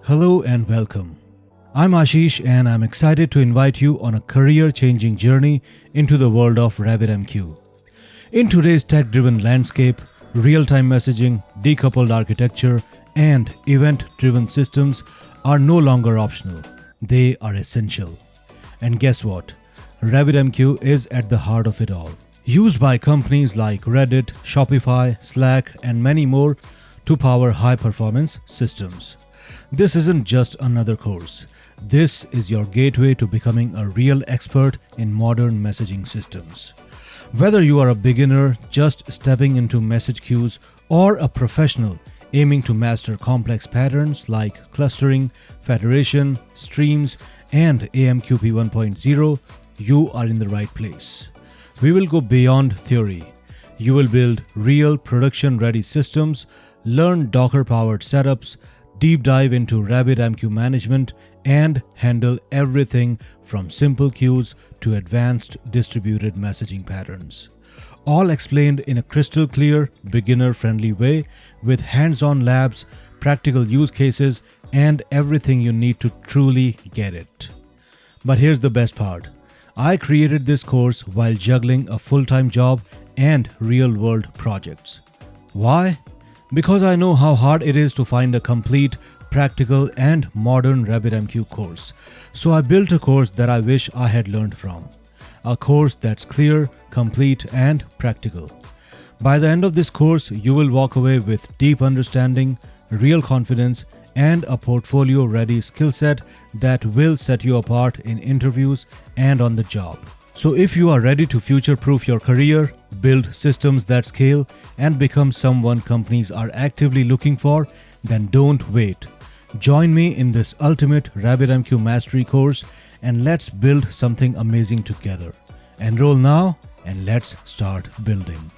Hello and welcome. I'm Ashish and I'm excited to invite you on a career-changing journey into the world of RabbitMQ. In today's tech-driven landscape, real-time messaging, decoupled architecture, and event-driven systems are no longer optional. They are essential. And guess what? RabbitMQ is at the heart of it all. Used by companies like Reddit, Shopify, Slack, and many more to power high-performance systems. This isn't just another course. This is your gateway to becoming a real expert in modern messaging systems. Whether you are a beginner just stepping into message queues or a professional aiming to master complex patterns like clustering, federation, streams, and AMQP 1.0, you are in the right place. We will go beyond theory. You will build real production-ready systems, learn Docker-powered setups, deep dive into RabbitMQ management, and handle everything from simple queues to advanced distributed messaging patterns. All explained in a crystal clear, beginner-friendly way with hands-on labs, practical use cases, and everything you need to truly get it. But here's the best part. I created this course while juggling a full-time job and real-world projects. Why? Because I know how hard it is to find a complete, practical, and modern RabbitMQ course. So I built a course that I wish I had learned from. A course that's clear, complete, and practical. By the end of this course, you will walk away with deep understanding, real confidence, and a portfolio-ready skill set that will set you apart in interviews and on the job. So if you are ready to future-proof your career, build systems that scale, and become someone companies are actively looking for, then don't wait. Join me in this ultimate RabbitMQ mastery course and let's build something amazing together. Enroll now and let's start building.